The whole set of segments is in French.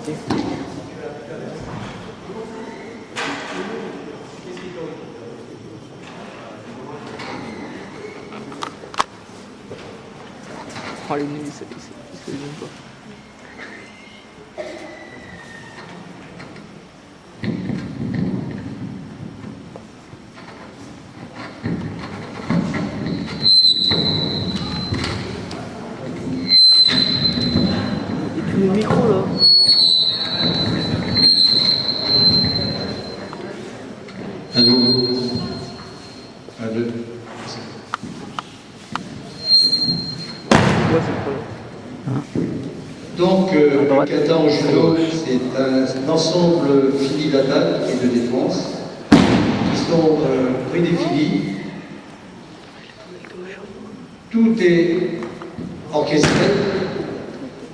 Ah, les nuits, c'est j'aime pas. Le micro là. Allô. Un, deux. Donc, le kata en judo, c'est un ensemble fini d'attaque et de défense qui sont prédéfinis. Tout est orchestré.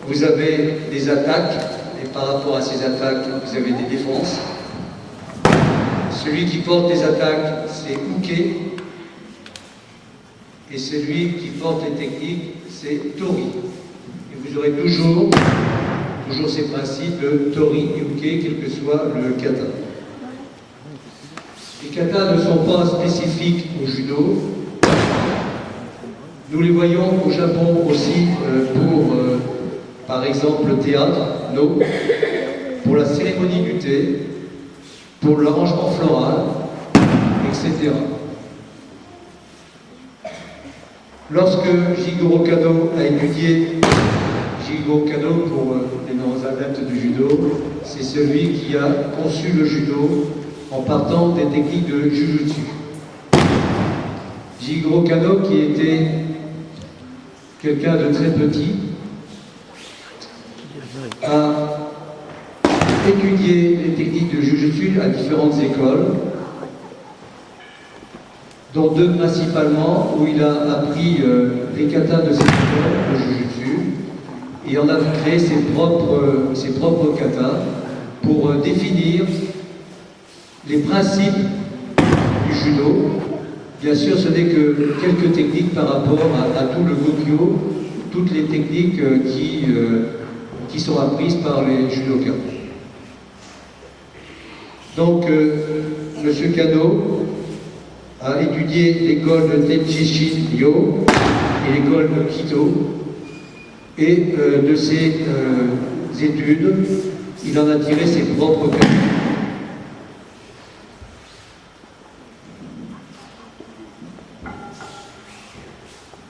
Vous avez des attaques, et par rapport à ces attaques, vous avez des défenses. Celui qui porte des attaques, c'est Uke, et celui qui porte les techniques, c'est Tori. Et vous aurez toujours ces principes de Tori et Uke, quel que soit le kata. Les katas ne sont pas spécifiques au judo. Nous les voyons au Japon aussi pour, par exemple, le théâtre, no, pour la cérémonie du thé, pour l'arrangement floral, etc. Lorsque Jigoro Kano a étudié, Jigoro Kano, pour les non-adeptes du judo, c'est celui qui a conçu le judo en partant des techniques de Jujutsu. Jigoro Kano, qui était quelqu'un de très petit, a étudié les techniques de Jujutsu à différentes écoles, dont deux principalement, où il a appris les katas de cette école de Jujutsu, et en a créé ses propres katas pour définir les principes du judo. Bien sûr, ce n'est que quelques techniques par rapport à tout le Gokyo, toutes les techniques qui sont apprises par les judokas. Donc, M. Kano a étudié l'école de Tenjishin Ryo et l'école de Kito, et de ses études, il en a tiré ses propres katas.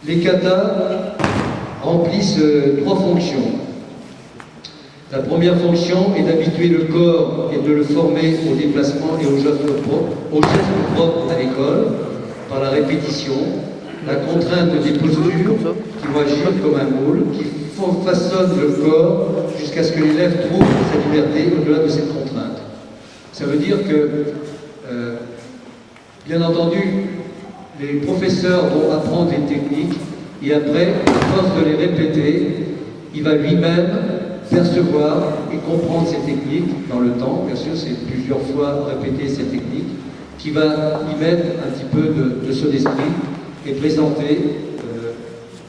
Les katas remplissent trois fonctions. La première fonction est d'habituer le corps et de le former au déplacement et aux gestes propres à l'école, par la répétition, la contrainte des postures qui vont agir comme un moule, qui façonne le corps jusqu'à ce que l'élève trouve sa liberté au-delà de cette contrainte. Ça veut dire que, bien entendu, les professeurs vont apprendre les techniques et après, à force de les répéter, il va lui-même percevoir et comprendre ces techniques dans le temps. Bien sûr, c'est plusieurs fois répéter ces techniques qui va y mettre un petit peu de son esprit et présenter,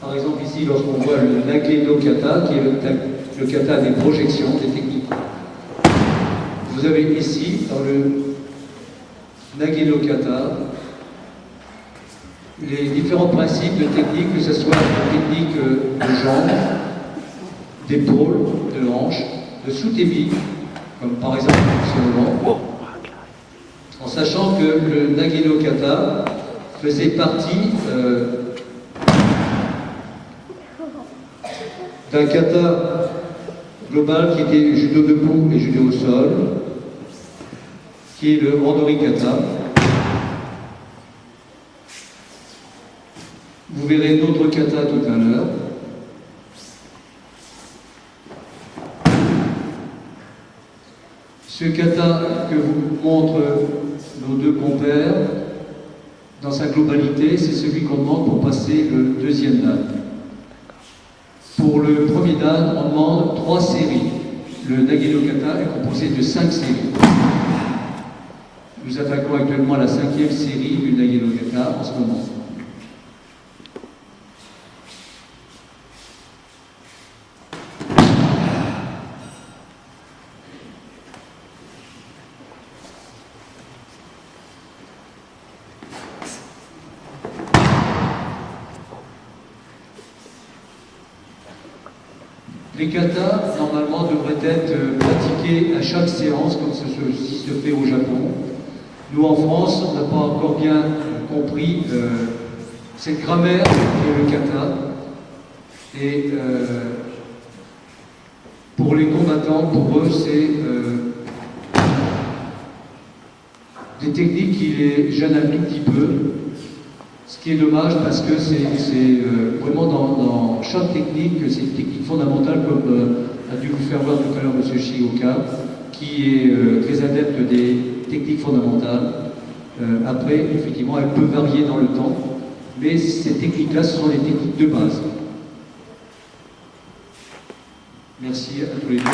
par exemple ici, lorsqu'on voit le Nage no Kata, qui est le kata des projections, des techniques. Vous avez ici, dans le Nage no Kata, les différents principes de technique, que ce soit une technique de jambes, d'épaule, de hanche, de sous-tébi, comme par exemple sur le banc, en sachant que le Nage no Kata faisait partie d'un kata global qui était judo debout et judo au sol, qui est le Randori Kata. Vous verrez d'autres katas tout à l'heure. Ce kata que vous montrent nos deux compères, dans sa globalité, c'est celui qu'on demande pour passer le deuxième dan. Pour le premier dan, on demande 3 séries. Le Nage no Kata est composé de 5 séries. Nous attaquons actuellement la 5e série du Nage no Kata en ce moment. Les katas, normalement, devraient être pratiqués à chaque séance, comme ceci se fait au Japon. Nous, en France, on n'a pas encore bien compris cette grammaire qu'est le kata. Et pour les combattants, pour eux, c'est des techniques qui les gênent un tout petit peu. Ce qui est dommage parce que c'est vraiment dans chaque technique, c'est une technique fondamentale comme a dû vous faire voir tout à l'heure M. Shioka, qui est très adepte des techniques fondamentales. Après, effectivement, elle peut varier dans le temps, mais ces techniques-là, ce sont les techniques de base. Merci à tous les deux.